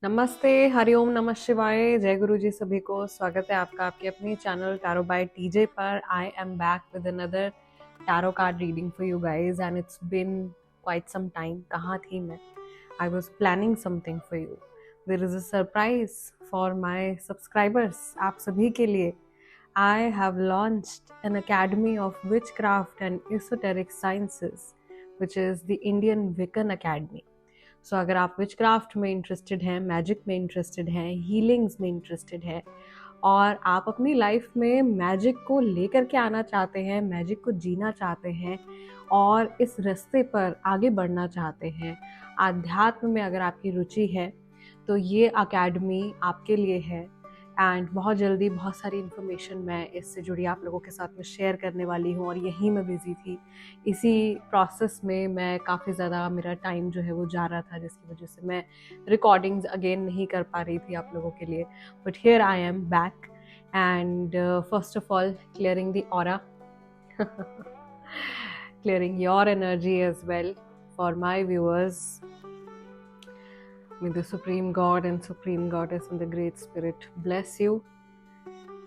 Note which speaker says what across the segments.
Speaker 1: नमस्ते, हरिओम, नमः शिवाय, जय गुरु जी सभी को। स्वागत है आपका आपके अपने चैनल टैरो बाय टीजे पर। I am back with another tarot card reading for you guys and it's been quite some time. कहाँ थी मैं? I was planning something for you. There is a surprise for my subscribers, आप सभी के लिए। I have launched an academy of witchcraft and esoteric sciences, which is the Indian Wiccan Academy. सो अगर आप विच craft में इंटरेस्टेड हैं, magic में interested हैं, हीलिंग्स में इंटरेस्टेड हैं और आप अपनी लाइफ में मैजिक को लेकर के आना चाहते हैं, मैजिक को जीना चाहते हैं और इस रास्ते पर आगे बढ़ना चाहते हैं, आध्यात्म में अगर आपकी रुचि है तो ये अकेडमी आपके लिए है। एंड बहुत जल्दी बहुत सारी इन्फॉर्मेशन मैं इससे जुड़ी आप लोगों के साथ में शेयर करने वाली हूँ। और यहीं मैं बिज़ी थी, इसी प्रोसेस में मैं काफ़ी ज़्यादा मेरा टाइम जो है वो जा रहा था, जिसकी वजह से मैं रिकॉर्डिंग्स अगेन नहीं कर पा रही थी आप लोगों के लिए। But here I am back and first of all clearing the aura, clearing your energy as well for my viewers. May the Supreme God and Supreme Goddess and the Great Spirit bless you.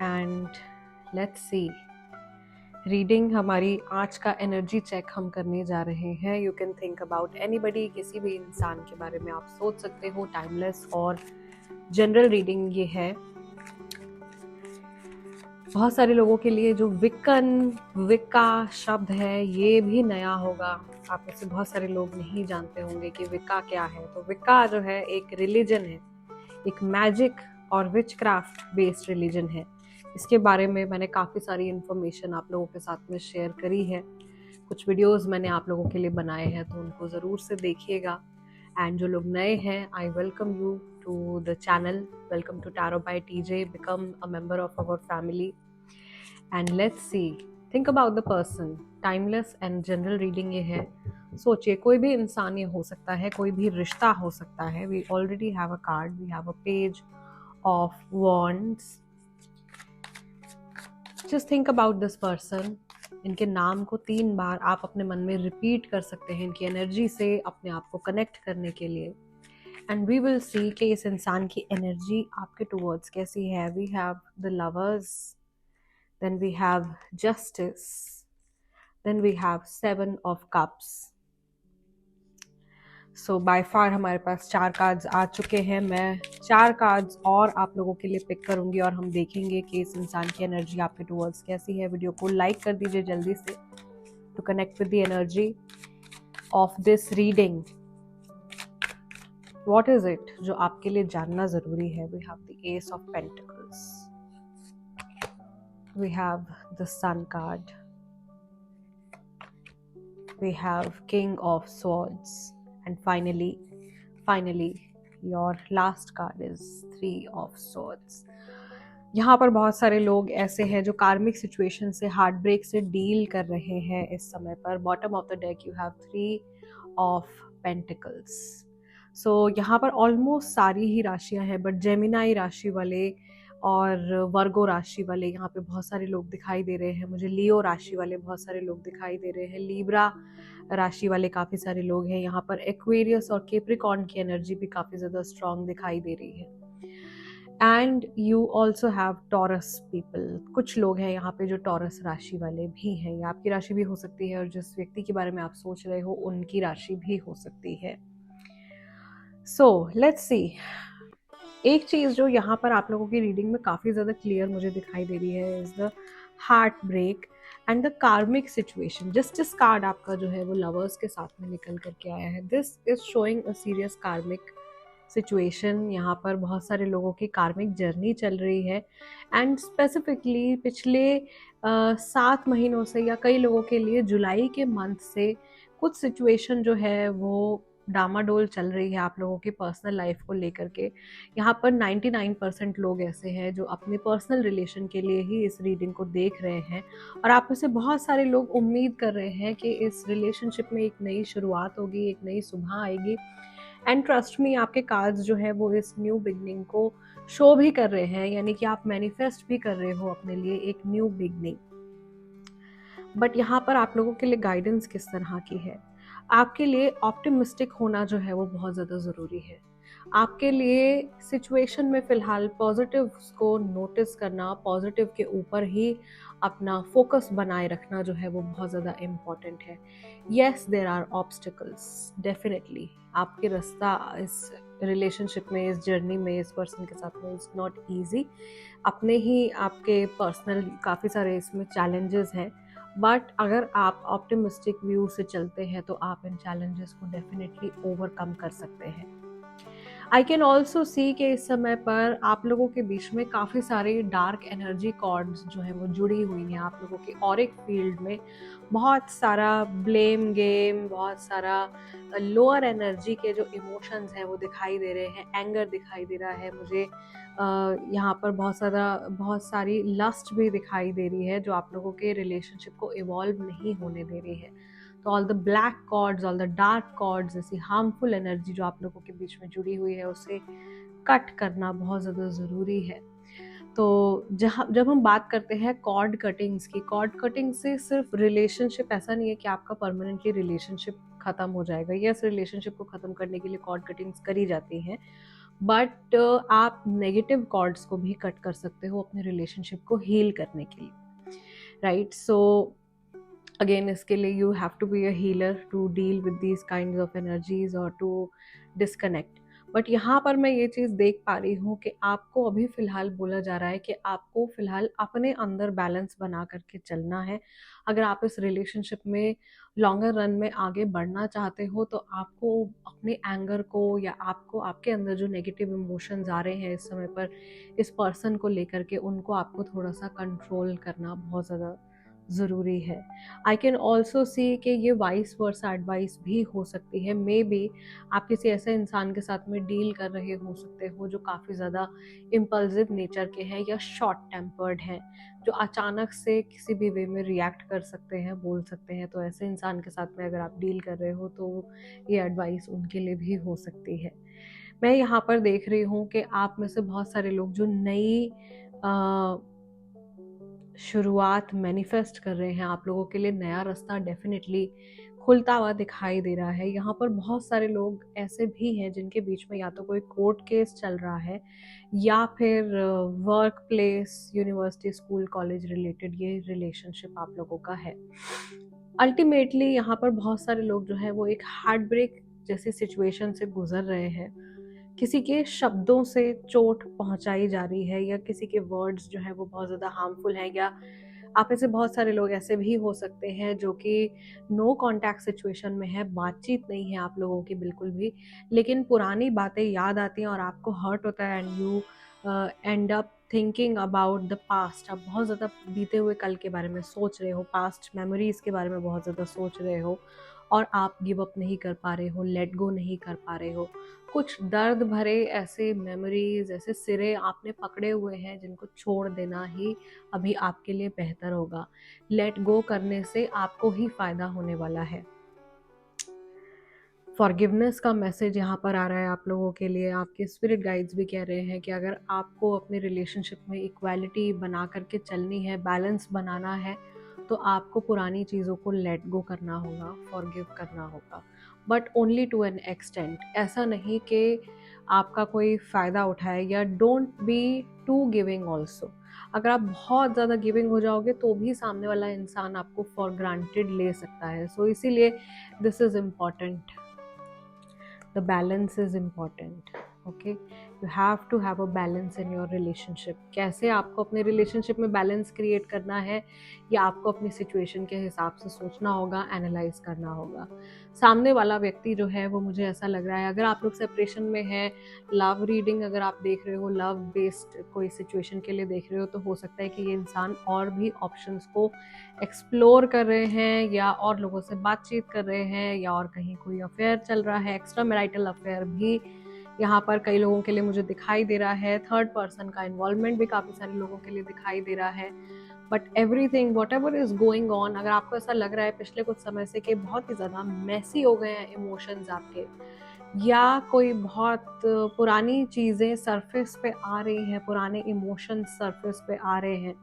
Speaker 1: And let's see. Reading हमारी आज का energy check हम करने जा रहे हैं। You can think about anybody, किसी भी इंसान के बारे में आप सोच सकते हो। टाइमलेस और जनरल रीडिंग ये है। बहुत सारे लोगों के लिए जो विक्का शब्द है ये भी नया होगा। आप में से बहुत सारे लोग नहीं जानते होंगे कि विक्का क्या है। तो विक्का जो है एक रिलीजन है, एक मैजिक और विचक्राफ्ट बेस्ड रिलीजन है। इसके बारे में मैंने काफ़ी सारी इन्फॉर्मेशन आप लोगों के साथ में शेयर करी है। कुछ वीडियोस मैंने आप लोगों के लिए बनाए हैं, तो उनको ज़रूर से देखिएगा। एंड जो लोग नए हैं, I welcome you to the channel, welcome to tarot by TJ, become a member of our family and let's see, think about the person. Timeless and general reading ये है। सोचिए, कोई भी इंसान ये हो सकता है, कोई भी रिश्ता हो सकता है। We already have a card, we have a page of wands. Just think about this person. इनके नाम को 3 बार आप अपने मन में रिपीट कर सकते हैं, इनकी एनर्जी से अपने आप को कनेक्ट करने के लिए। एंड वी विल सी कि इस इंसान की एनर्जी आपके टूवर्ड्स कैसी है। We have the lovers, then we have justice, then we have 7 of cups. So by far हमारे पास 4 कार्ड्स आ चुके हैं। मैं 4 कार्ड्स और आप लोगों के लिए पिक करूंगी और हम देखेंगे कि इस इंसान की एनर्जी आपके टूवर्ड्स कैसी है। वीडियो को लाइक कर दीजिए जल्दी से to connect with the energy of this reading. What is it जो आपके लिए जानना जरूरी है? We have the ace of pentacles, we have the sun card, we have king of swords, and finally your last card is 3 of swords. यहाँ पर बहुत सारे लोग ऐसे हैं जो कार्मिक सिचुएशन से, हार्ट ब्रेक से डील कर रहे हैं इस समय पर। Bottom of the deck you have 3 of pentacles. So यहाँ पर ऑलमोस्ट सारी ही राशियाँ हैं, बट जेमिनाई राशि वाले और वर्गो राशि वाले यहाँ पे बहुत सारे लोग दिखाई दे रहे हैं मुझे। लियो राशि वाले बहुत सारे लोग दिखाई दे रहे हैं। लीब्रा राशि वाले काफ़ी सारे लोग हैं यहाँ पर। एक्वेरियस और कैप्रिकॉर्न की एनर्जी भी काफ़ी ज़्यादा स्ट्रांग दिखाई दे रही है। And you also have taurus people. कुछ लोग हैं यहाँ पे जो टॉरस राशि वाले भी हैं। ये आपकी राशि भी हो सकती है और जिस व्यक्ति के बारे में आप सोच रहे हो उनकी राशि भी हो सकती है। So let's see. एक चीज़ जो यहाँ पर आप लोगों की रीडिंग में काफ़ी ज़्यादा क्लियर मुझे दिखाई दे रही है is the heartbreak and the karmic situation. Justice card आपका जो है वो लवर्स के साथ में निकल करके आया है। This is showing a serious कार्मिक सिचुएशन। यहाँ पर बहुत सारे लोगों की कार्मिक जर्नी चल रही है एंड स्पेसिफिकली पिछले 7 महीनों से या कई लोगों के लिए जुलाई के मंथ से कुछ सिचुएशन जो है वो डामाडोल चल रही है आप लोगों की पर्सनल लाइफ को लेकर के। यहाँ पर 99% लोग ऐसे हैं जो अपने पर्सनल रिलेशन के लिए ही इस रीडिंग को देख रहे हैं और आप में से बहुत सारे लोग उम्मीद कर रहे हैं कि इस रिलेशनशिप में एक नई शुरुआत होगी, एक नई सुबह आएगी। एंड ट्रस्ट मी, आपके कार्ड्स जो है वो इस न्यू बिगनिंग को शो भी कर रहे हैं, यानी कि आप मैनिफेस्ट भी कर रहे हो अपने लिए एक न्यू बिगनिंग। बट यहाँ पर आप लोगों के लिए गाइडेंस किस तरह की है? आपके लिए ऑप्टिमिस्टिक होना जो है वो बहुत ज़्यादा ज़रूरी है। आपके लिए सिचुएशन में फ़िलहाल पॉजिटिव्स को नोटिस करना, पॉजिटिव के ऊपर ही अपना फोकस बनाए रखना जो है वो बहुत ज़्यादा इम्पॉर्टेंट है। Yes, there are obstacles, definitely आपके रास्ता इस रिलेशनशिप में, इस जर्नी में, इस पर्सन के साथ में इज़ नॉट ईजी। अपने ही आपके पर्सनल काफ़ी सारे इसमें चैलेंजेस हैं, बट अगर आप ऑप्टिमिस्टिक व्यू से चलते हैं तो आप इन चैलेंजेस को डेफिनेटली ओवरकम कर सकते हैं। आई कैन ऑल्सो सी कि इस समय पर आप लोगों के बीच में काफ़ी सारी डार्क एनर्जी कॉर्ड्स जो है वो जुड़ी हुई हैं। आप लोगों के ऑरिक फील्ड में बहुत सारा ब्लेम गेम, बहुत सारा लोअर एनर्जी के जो इमोशंस हैं वो दिखाई दे रहे हैं। एंगर दिखाई दे रहा है मुझे, यहाँ पर बहुत सारी लस्ट भी दिखाई दे रही है जो आप लोगों के रिलेशनशिप को इवॉल्व नहीं होने दे रही है। तो all the black cords, all the dark cords, ऐसी हार्मफुल एनर्जी जो आप लोगों के बीच में जुड़ी हुई है उसे कट करना बहुत ज़्यादा ज़रूरी है। तो जब हम बात करते हैं कॉर्ड कटिंग्स की, कॉर्ड कटिंग से सिर्फ रिलेशनशिप, ऐसा नहीं है कि आपका परमानेंटली रिलेशनशिप ख़त्म हो जाएगा। यस, रिलेशनशिप को ख़त्म करने के लिए कॉर्ड कटिंग्स करी जाती हैं, बट आप नेगेटिव कॉर्ड्स को भी कट कर सकते हो अपने रिलेशनशिप को हील करने के लिए, राइट? सो अगेन इसके लिए you have to be a healer to deal with these kinds of energies और टू डिस्कनेक्ट। बट यहाँ पर मैं ये चीज़ देख पा रही हूँ कि आपको अभी फ़िलहाल बोला जा रहा है कि आपको फ़िलहाल अपने अंदर बैलेंस बना करके चलना है। अगर आप इस रिलेशनशिप में लॉन्गर रन में आगे बढ़ना चाहते हो तो आपको अपने एंगर को, या आपको आपके अंदर जो नेगेटिव इमोशंस आ रहे हैं इस समय पर इस पर्सन को लेकर के, उनको आपको थोड़ा सा कंट्रोल करना बहुत ज़्यादा ज़रूरी है। आई कैन ऑल्सो सी कि ये वाइस वर्सा एडवाइस भी हो सकती है। मे बी आप किसी ऐसे इंसान के साथ में डील कर रहे हो सकते हो जो काफ़ी ज़्यादा इम्पल्सिव नेचर के हैं या शॉर्ट टेम्पर्ड हैं, जो अचानक से किसी भी वे में रिएक्ट कर सकते हैं, बोल सकते हैं। तो ऐसे इंसान के साथ में अगर आप डील कर रहे हो तो ये एडवाइस उनके लिए भी हो सकती है। मैं यहाँ पर देख रही हूँ कि आप में से बहुत सारे लोग जो नई शुरुआत मैनिफेस्ट कर रहे हैं, आप लोगों के लिए नया रास्ता डेफिनेटली खुलता हुआ दिखाई दे रहा है। यहाँ पर बहुत सारे लोग ऐसे भी हैं जिनके बीच में या तो कोई कोर्ट केस चल रहा है या फिर work place, university, school, college related ये रिलेशनशिप आप लोगों का है। अल्टीमेटली यहाँ पर बहुत सारे लोग जो है वो एक हार्ट ब्रेक जैसी सिचुएशन से गुजर रहे हैं। किसी के शब्दों से चोट पहुंचाई जा रही है, या किसी के वर्ड्स जो है वो बहुत ज़्यादा हार्मफुल हैं, या आप में से बहुत सारे लोग ऐसे भी हो सकते हैं जो कि नो कांटेक्ट सिचुएशन में है, बातचीत नहीं है आप लोगों की बिल्कुल भी, लेकिन पुरानी बातें याद आती हैं और आपको हर्ट होता है and you and up thinking about the past. आप बहुत ज़्यादा बीते हुए कल के बारे में सोच रहे हो, पास्ट मेमोरीज़ के बारे में बहुत ज़्यादा सोच रहे हो और आप गिव अप नहीं कर पा रहे हो, लेट गो नहीं कर पा रहे हो। कुछ दर्द भरे ऐसे मेमोरीज, ऐसे सिरे आपने पकड़े हुए हैं जिनको छोड़ देना ही अभी आपके लिए बेहतर होगा। लेट गो करने से आपको ही फायदा होने वाला है। फॉरगिवनेस का मैसेज यहाँ पर आ रहा है आप लोगों के लिए। आपके स्पिरिट गाइड्स भी कह रहे हैं कि अगर आपको अपने रिलेशनशिप में इक्वालिटी बना करके चलनी है, बैलेंस बनाना है, तो आपको पुरानी चीज़ों को लेट गो करना होगा, फॉरगिव करना होगा, but only to an extent. ऐसा नहीं कि आपका कोई फ़ायदा उठाए, या don't be too giving also. अगर आप बहुत ज़्यादा गिविंग हो जाओगे तो भी सामने वाला इंसान आपको फॉर ग्रांटेड ले सकता है। सो इसीलिए this is important, the balance is important. Okay, you have to have a balance in your relationship. कैसे आपको अपने रिलेशनशिप में बैलेंस क्रिएट करना है, या आपको अपनी सिचुएशन के हिसाब से सोचना होगा, एनालाइज करना होगा। सामने वाला व्यक्ति जो है वो, मुझे ऐसा लग रहा है, अगर आप लोग सेपरेशन में हैं, लव रीडिंग अगर आप देख रहे हो, लव बेस्ड कोई सिचुएशन के लिए देख रहे हो, तो हो सकता है कि ये इंसान और भी ऑप्शंस को एक्सप्लोर कर रहे हैं, या और लोगों से बातचीत कर रहे हैं, या और कहीं कोई अफेयर चल रहा है, एक्स्ट्रा मैरिटल अफेयर भी यहाँ पर कई लोगों के लिए मुझे दिखाई दे रहा है। थर्ड पर्सन का इन्वॉल्वमेंट भी काफ़ी सारे लोगों के लिए दिखाई दे रहा है। But everything what ever is going on, अगर आपको ऐसा लग रहा है पिछले कुछ समय से कि बहुत ही ज़्यादा मैसी हो गए हैं इमोशंस आपके, या कोई बहुत पुरानी चीज़ें सरफेस पे आ रही हैं, पुराने इमोशंस सरफेस पे आ रहे हैं,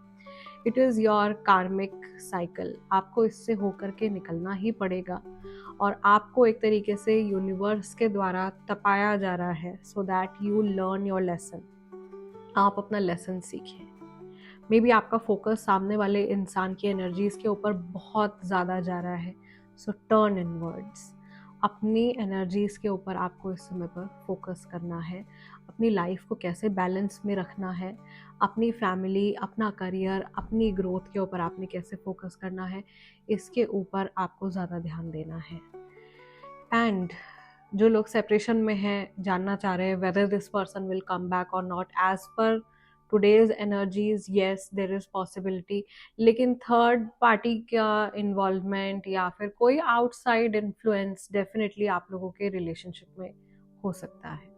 Speaker 1: इट इज़ योर कार्मिक साइकिल, आपको इससे होकर के निकलना ही पड़ेगा और आपको एक तरीके से यूनिवर्स के द्वारा तपाया जा रहा है so that you learn your lesson. आप अपना लेसन सीखें। मे बी आपका फोकस सामने वाले इंसान की एनर्जीज के ऊपर बहुत ज़्यादा जा रहा है, सो टर्न इनवर्ड्स। अपनी एनर्जीज के ऊपर आपको इस समय पर फोकस करना है, अपनी लाइफ को कैसे बैलेंस में रखना है, अपनी फैमिली, अपना करियर, अपनी ग्रोथ के ऊपर आपने कैसे फोकस करना है, इसके ऊपर आपको ज़्यादा ध्यान देना है। एंड जो लोग सेपरेशन में हैं, जानना चाह रहे हैं whether this person will come back और not, as per today's energies yes there is possibility, लेकिन थर्ड पार्टी का इन्वॉल्वमेंट या फिर कोई आउटसाइड इन्फ्लुएंस डेफिनेटली आप लोगों के रिलेशनशिप में हो सकता है।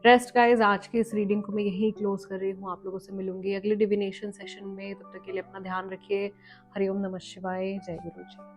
Speaker 1: रेस्ट गाइज, आज की इस रीडिंग को मैं यहीं क्लोज कर रही हूँ। आप लोगों से मिलूंगी अगले डिविनेशन सेशन में। तब तक के लिए अपना ध्यान रखिए। हरिओम नमः शिवाय। जय गुरु जी।